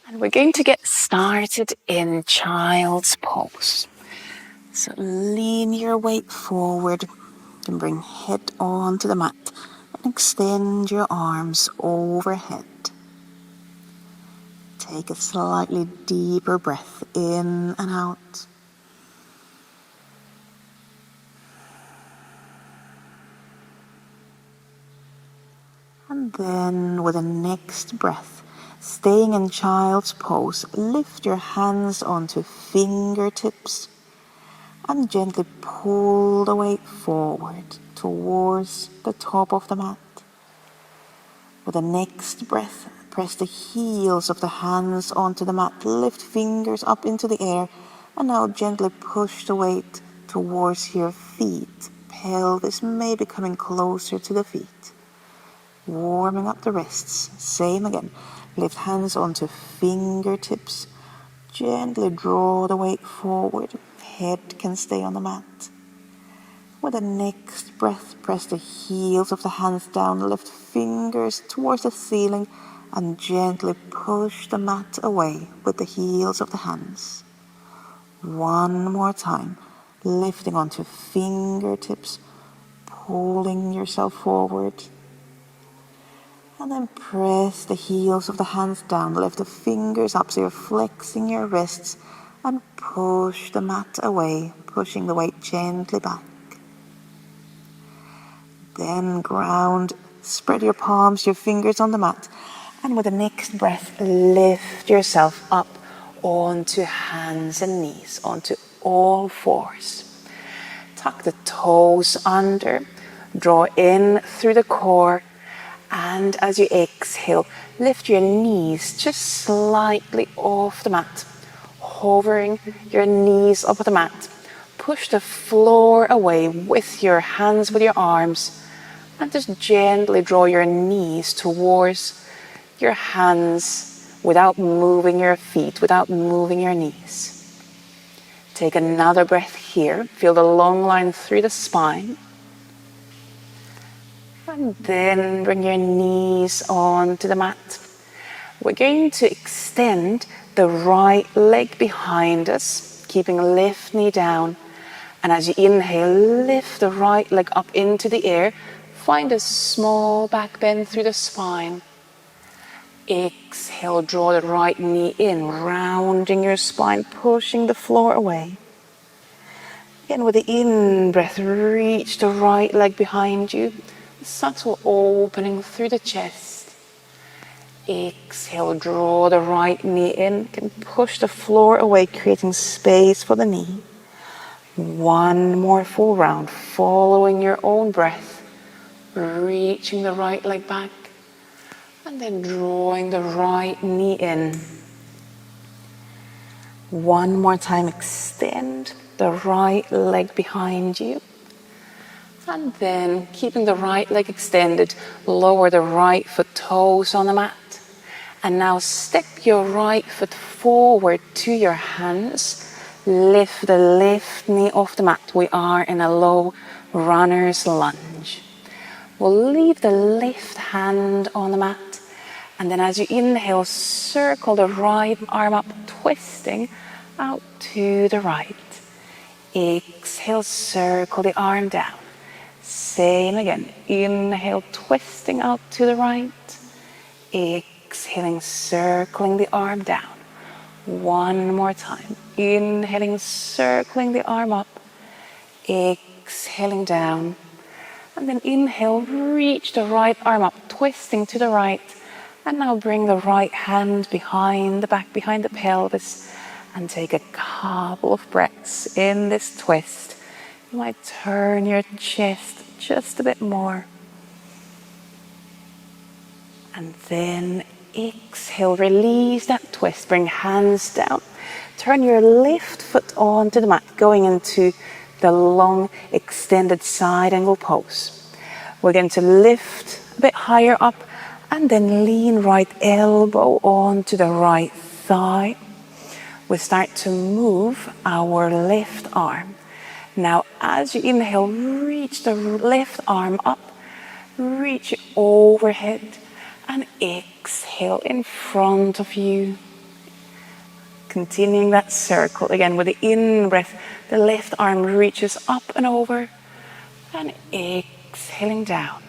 And we're going to get started in child's pose. So lean your weight forward and bring head onto the mat and extend your arms overhead. Take a slightly deeper breath in and out. And then with the next breath, staying in child's pose, lift your hands onto fingertips and gently pull the weight forward towards the top of the mat. With the next breath, press the heels of the hands onto the mat, lift fingers up into the air, and now gently push the weight towards your feet. Pelvis may be coming closer to the feet. Warming up the wrists. Same again. Lift hands onto fingertips. Gently draw the weight forward. Head can stay on the mat. With the next breath, press the heels of the hands down. Lift fingers towards the ceiling and gently push the mat away with the heels of the hands. One more time. Lifting onto fingertips. Pulling yourself forward. And then press the heels of the hands down, lift the fingers up so you're flexing your wrists and push the mat away, pushing the weight gently back. Then ground, spread your palms, your fingers on the mat, and with the next breath, lift yourself up onto hands and knees, onto all fours. Tuck the toes under, draw in through the core. And as you exhale, lift your knees just slightly off the mat, hovering your knees up the mat. Push the floor away with your hands, with your arms, and just gently draw your knees towards your hands without moving your feet, without moving your knees. Take another breath here. Feel the long line through the spine. And then bring your knees onto the mat. We're going to extend the right leg behind us, keeping left knee down. And as you inhale, lift the right leg up into the air. Find a small back bend through the spine. Exhale, draw the right knee in, rounding your spine, pushing the floor away. Again, with the in-breath, reach the right leg behind you. Subtle opening through the chest. Exhale, draw the right knee in. Can push the floor away, creating space for the knee. One more full round, following your own breath. Reaching the right leg back. And then drawing the right knee in. One more time, extend the right leg behind you. And then, keeping the right leg extended, lower the right foot toes on the mat. And now step your right foot forward to your hands. Lift the left knee off the mat. We are in a low runner's lunge. We'll leave the left hand on the mat. And then as you inhale, circle the right arm up, twisting out to the right. Exhale, circle the arm down. Same again. Inhale, twisting out to the right. Exhaling, circling the arm down. One more time. Inhaling, circling the arm up. Exhaling down. And then inhale, reach the right arm up, twisting to the right. And now bring the right hand behind the back, behind the pelvis. And take a couple of breaths in this twist. You might turn your chest just a bit more. And then exhale, release that twist. Bring hands down. Turn your left foot onto the mat, going into the long extended side angle pose. We're going to lift a bit higher up and then lean right elbow onto the right thigh. We start to move our left arm. Now, as you inhale, reach the left arm up, reach it overhead, and exhale in front of you. Continuing that circle again with the in-breath, the left arm reaches up and over, and exhaling down.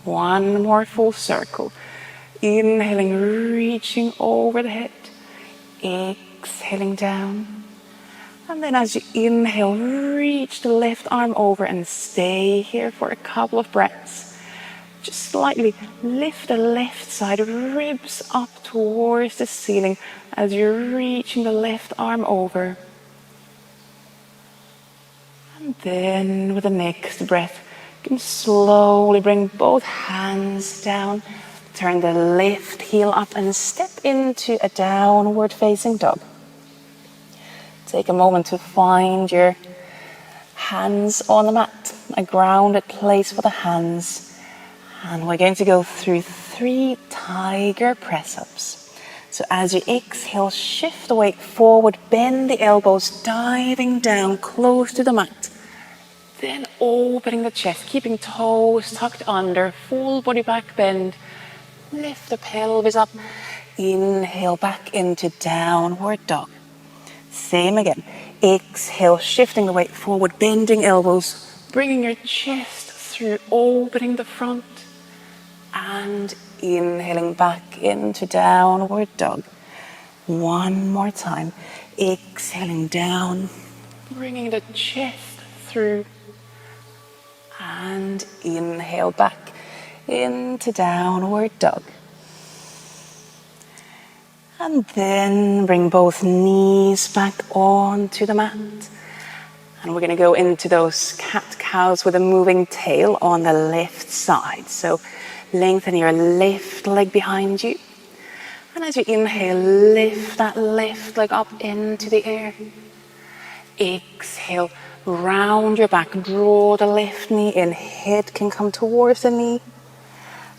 One more full circle. Inhaling, reaching over the head. Exhaling down. And then as you inhale, reach the left arm over and stay here for a couple of breaths. Just slightly lift the left side, ribs up towards the ceiling as you're reaching the left arm over. And then with the next breath, you can slowly bring both hands down, turn the left heel up and step into a downward facing dog. Take a moment to find your hands on the mat, a grounded place for the hands. And we're going to go through 3 tiger press-ups. So as you exhale, shift the weight forward, bend the elbows, diving down close to the mat. Then opening the chest, keeping toes tucked under, full body back bend. Lift the pelvis up. Inhale back into downward dog. Same again. Exhale, shifting the weight forward, bending elbows, bringing your chest through, opening the front. And inhaling back into downward dog. One more time. Exhaling down, bringing the chest through. And inhale back into downward dog. And then bring both knees back onto the mat. And we're going to go into those cat-cows with a moving tail on the left side. So lengthen your left leg behind you. And as you inhale, lift that left leg up into the air. Exhale, round your back, draw the left knee in, head can come towards the knee.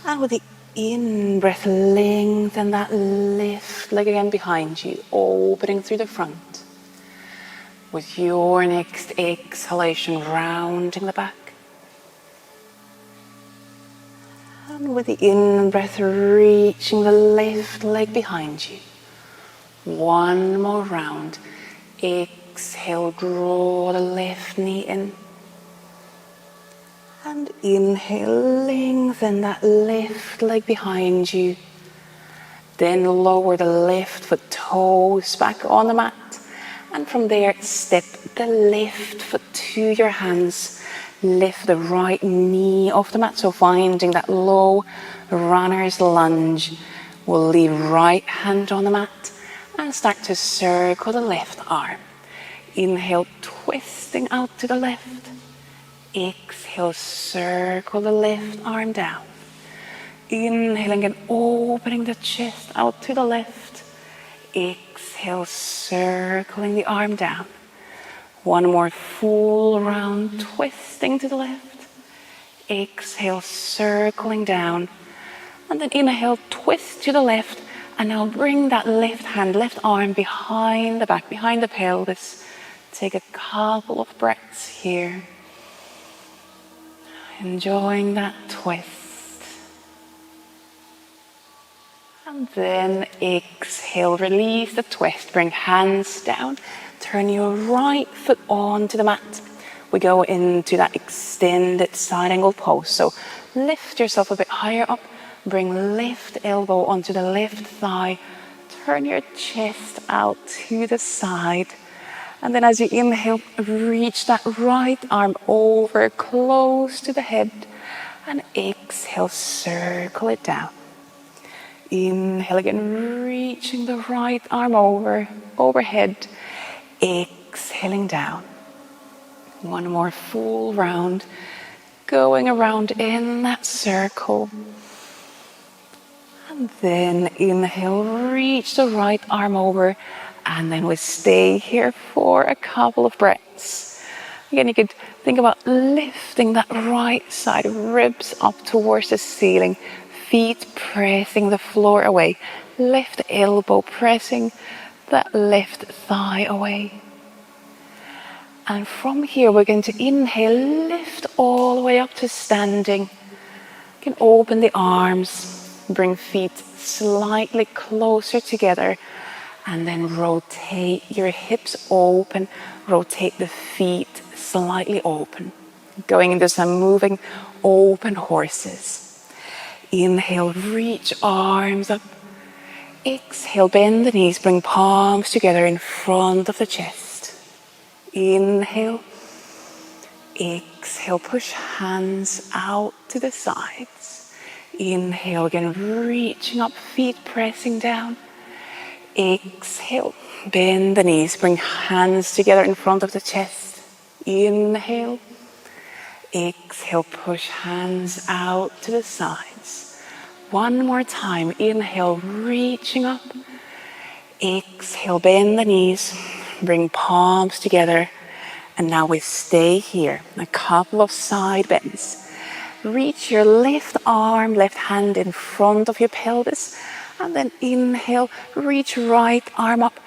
And with the in-breath, lengthen that left leg again behind you, opening through the front. With your next exhalation, rounding the back. And with the in-breath, reaching the left leg behind you. One more round. Exhale, draw the left knee in. And inhale, lengthen that left leg behind you. Then lower the left foot, toes back on the mat. And from there, step the left foot to your hands. Lift the right knee off the mat. So finding that low runner's lunge. We'll leave right hand on the mat and start to circle the left arm. Inhale, twisting out to the left. Exhale, circle the left arm down. Inhaling and opening the chest out to the left. Exhale, circling the arm down. One more full round, twisting to the left. Exhale, circling down. And then inhale, twist to the left. And now bring that left hand, left arm behind the back, behind the pelvis. Take a couple of breaths here. Enjoying that twist. And then exhale, release the twist. Bring hands down. Turn your right foot onto the mat. We go into that extended side angle pose. So lift yourself a bit higher up. Bring left elbow onto the left thigh. Turn your chest out to the side. And then as you inhale, reach that right arm over close to the head. And exhale, circle it down. Inhale again, reaching the right arm overhead. Exhaling down. One more full round. Going around in that circle. And then inhale, reach the right arm over. And then we stay here for a couple of breaths. Again, you could think about lifting that right side, ribs up towards the ceiling, feet pressing the floor away, left elbow pressing that left thigh away. And from here, we're going to inhale, lift all the way up to standing. You can open the arms, bring feet slightly closer together. And then rotate your hips open, rotate the feet slightly open. Going into some moving open horses. Inhale, reach arms up. Exhale, bend the knees, bring palms together in front of the chest. Inhale. Exhale, push hands out to the sides. Inhale again, reaching up, feet pressing down. Exhale, bend the knees, bring hands together in front of the chest. Inhale. Exhale, push hands out to the sides. One more time. Inhale, reaching up. Exhale, bend the knees, bring palms together. And now we stay here. A couple of side bends. Reach your left arm, left hand in front of your pelvis. And then inhale, reach right arm up.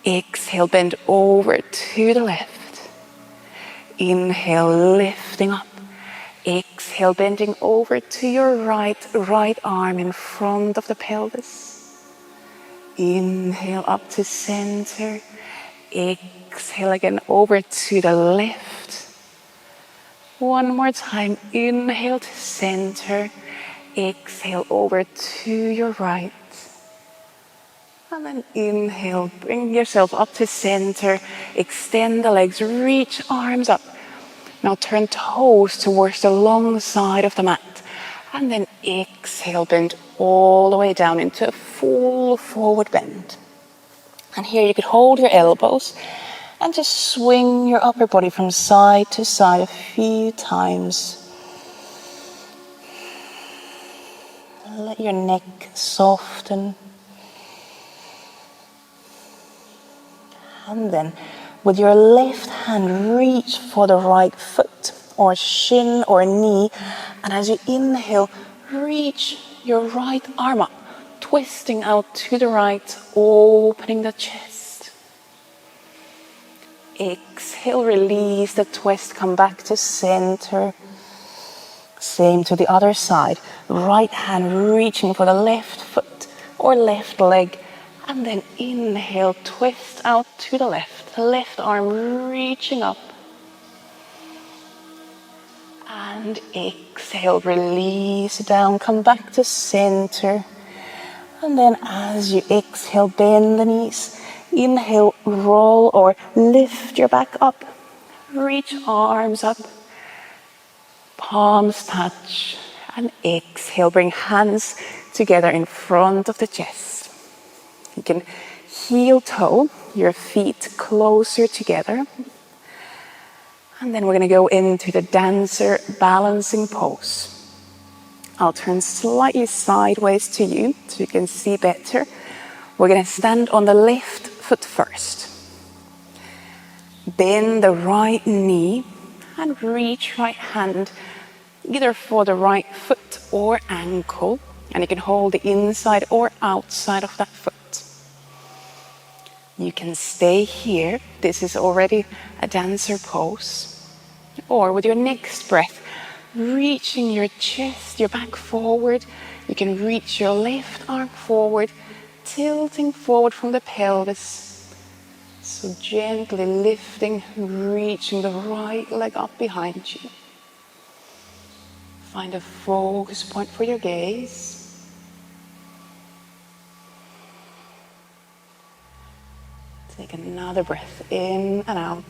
Exhale, bend over to the left. Inhale, lifting up. Exhale, bending over to your right arm in front of the pelvis. Inhale, up to center. Exhale again, over to the left. One more time. Inhale to center. Exhale, over to your right. And then inhale, bring yourself up to center. Extend the legs, reach arms up. Now turn toes towards the long side of the mat. And then exhale, bend all the way down into a full forward bend. And here you could hold your elbows and just swing your upper body from side to side a few times. Let your neck soften. And then with your left hand, reach for the right foot or shin or knee. And as you inhale, reach your right arm up, twisting out to the right, opening the chest. Exhale, release the twist, come back to center. Same to the other side. Right hand reaching for the left foot or left leg. And then inhale, twist out to the left. Left arm reaching up. And exhale, release down, come back to center. And then as you exhale, bend the knees. Inhale, roll or lift your back up. Reach arms up. Palms touch. And exhale, bring hands together in front of the chest. You can heel toe your feet closer together. And then we're going to go into the dancer balancing pose. I'll turn slightly sideways to you so you can see better. We're going to stand on the left foot first. Bend the right knee and reach right hand either for the right foot or ankle. And you can hold the inside or outside of that foot. You can stay here. This is already a dancer pose. Or with your next breath, reaching your chest, your back forward. You can reach your left arm forward, tilting forward from the pelvis. So gently lifting, reaching the right leg up behind you. Find a focus point for your gaze. Take another breath in and out.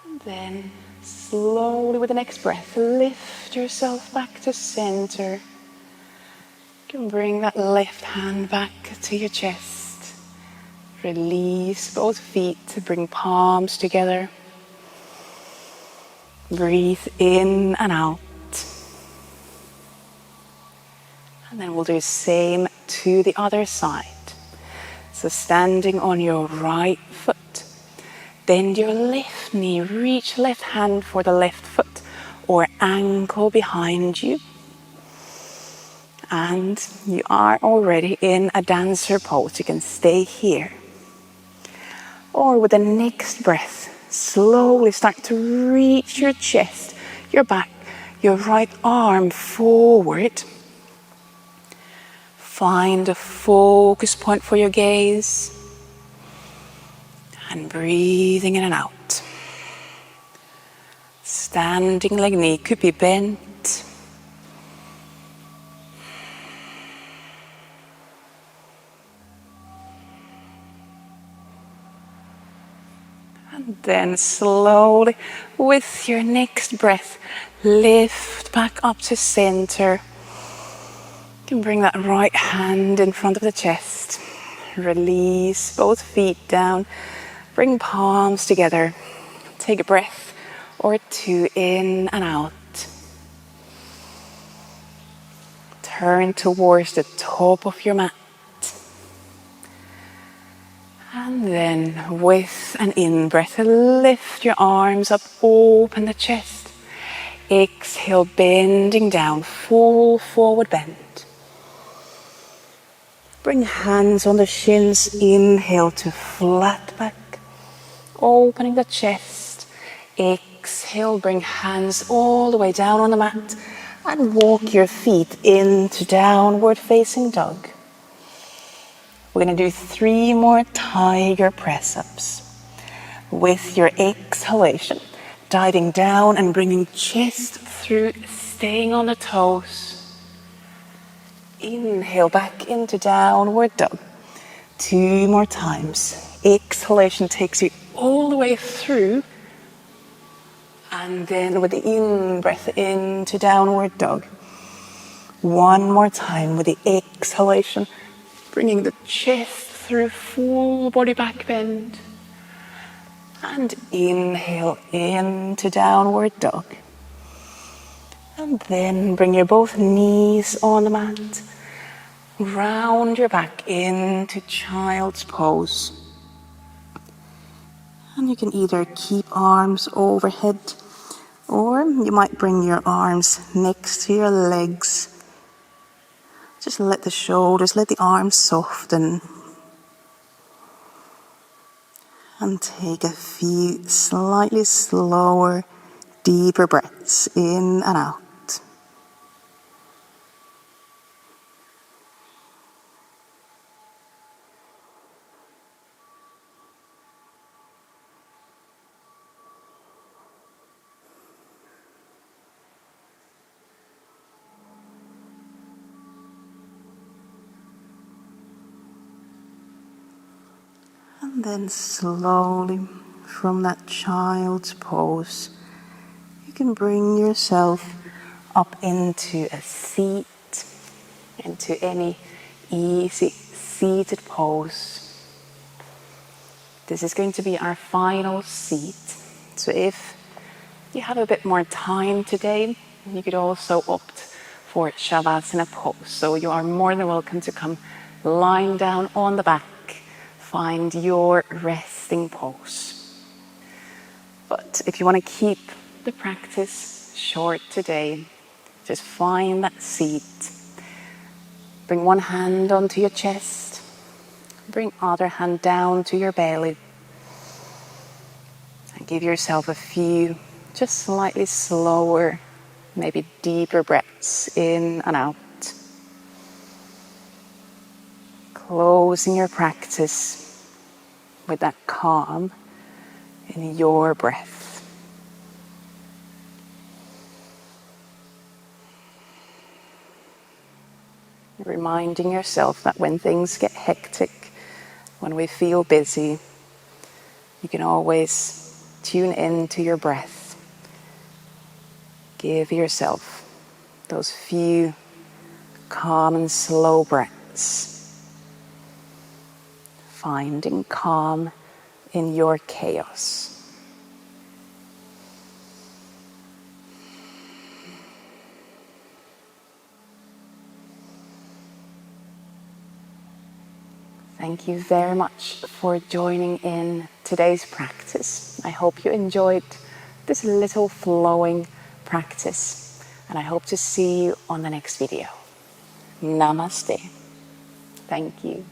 And then slowly with the next breath, lift yourself back to center. You can bring that left hand back to your chest. Release both feet to bring palms together. Breathe in and out. And then we'll do the same to the other side. So standing on your right foot, bend your left knee, reach left hand for the left foot or ankle behind you. And you are already in a dancer pose. You can stay here. Or with the next breath, slowly start to reach your chest, your back, your right arm forward. Find a focus point for your gaze and breathing in and out. Standing leg knee could be bent. And then slowly, with your next breath, lift back up to center. You can bring that right hand in front of the chest. Release both feet down. Bring palms together. Take a breath or two in and out. Turn towards the top of your mat. And then with an in-breath, lift your arms up, open the chest. Exhale, bending down, full forward bend. Bring hands on the shins, inhale to flat back, opening the chest. Exhale, bring hands all the way down on the mat and walk your feet into downward facing dog. We're going to do 3 more tiger press-ups. With your exhalation, diving down and bringing chest through, staying on the toes. Inhale back into downward dog. 2 more times. Exhalation takes you all the way through. And then with the in-breath into downward dog. 1 more time with the exhalation. Bringing the chest through, full body back bend. And inhale into downward dog. And then bring your both knees on the mat. Round your back into child's pose. And you can either keep arms overhead, or you might bring your arms next to your legs. Just let the shoulders, let the arms soften. And take a few slightly slower, deeper breaths in and out. And then slowly, from that child's pose, you can bring yourself up into a seat, into any easy seated pose. This is going to be our final seat. So if you have a bit more time today, you could also opt for Savasana pose. So you are more than welcome to come lying down on the back. Find your resting pose. But if you want to keep the practice short today, just find that seat. Bring one hand onto your chest. Bring other hand down to your belly. And give yourself a few just slightly slower, maybe deeper breaths in and out. Closing your practice with that calm in your breath. Reminding yourself that when things get hectic, when we feel busy, you can always tune into your breath. Give yourself those few calm and slow breaths. Finding calm in your chaos. Thank you very much for joining in today's practice. I hope you enjoyed this little flowing practice, and I hope to see you on the next video. Namaste. Thank you.